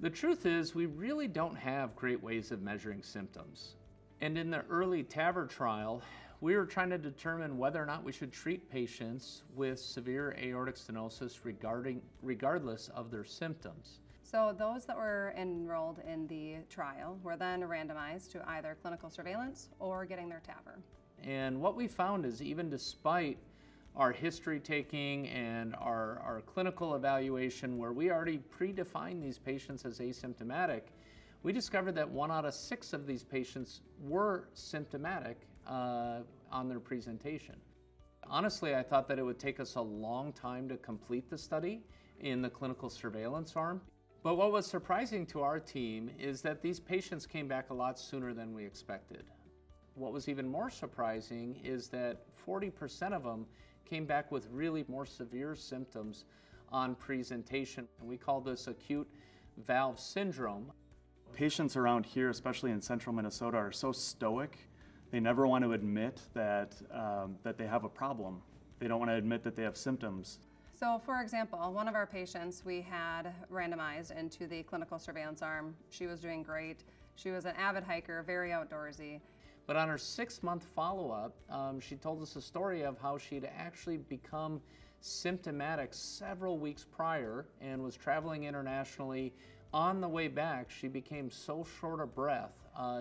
The truth is, we really don't have great ways of measuring symptoms. And in the EARLY TAVR trial, we were trying to determine whether or not we should treat patients with severe aortic stenosis regardless of their symptoms. So those that were enrolled in the trial were then randomized to either clinical surveillance or getting their TAVR. And what we found is, even despite our history taking and our clinical evaluation, where we already predefined these patients as asymptomatic, we discovered that 1 out of 6 of these patients were symptomatic on their presentation. Honestly, I thought that it would take us a long time to complete the study in the clinical surveillance arm. But what was surprising to our team is that these patients came back a lot sooner than we expected. What was even more surprising is that 40% of them came back with really more severe symptoms on presentation. And we call this acute valve syndrome. Patients around here, especially in central Minnesota, are so stoic. They never want to admit that they have a problem. They don't want to admit that they have symptoms. So for example, one of our patients we had randomized into the clinical surveillance arm. She was doing great. She was an avid hiker, very outdoorsy. But on her 6-month follow-up, she told us a story of how she'd actually become symptomatic several weeks prior and was traveling internationally. On the way back, she became so short of breath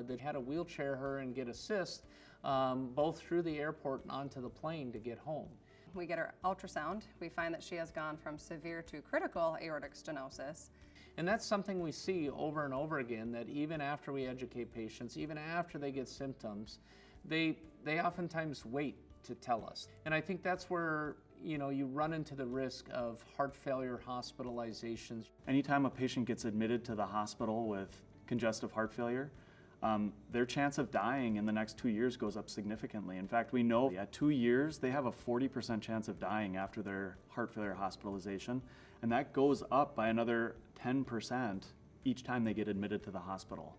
that had to wheelchair her and get assist both through the airport and onto the plane to get home. We get her ultrasound. We find that she has gone from severe to critical aortic stenosis. And that's something we see over and over again, that even after we educate patients, even after they get symptoms, they oftentimes wait to tell us. And I think that's where you run into the risk of heart failure hospitalizations. Anytime a patient gets admitted to the hospital with congestive heart failure, their chance of dying in the next 2 years goes up significantly. In fact, we know at 2 years, they have a 40% chance of dying after their heart failure hospitalization, and that goes up by another 10% each time they get admitted to the hospital.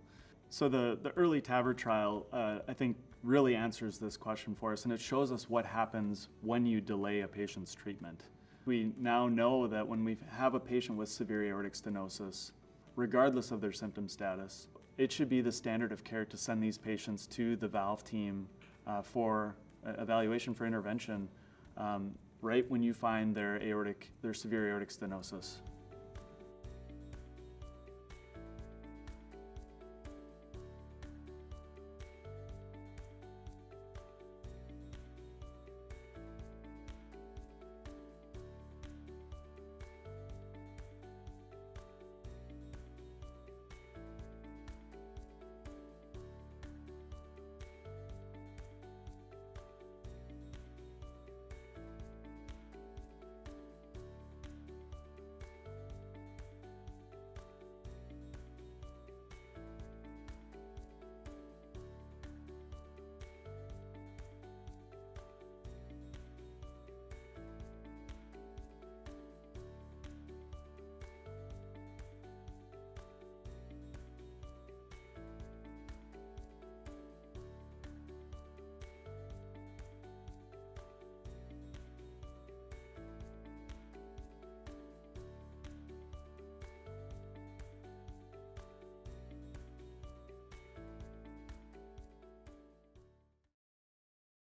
So the EARLY TAVR trial, I think, really answers this question for us, and it shows us what happens when you delay a patient's treatment. We now know that when we have a patient with severe aortic stenosis, regardless of their symptom status, it should be the standard of care to send these patients to the valve team for evaluation for intervention right when you find their severe aortic stenosis.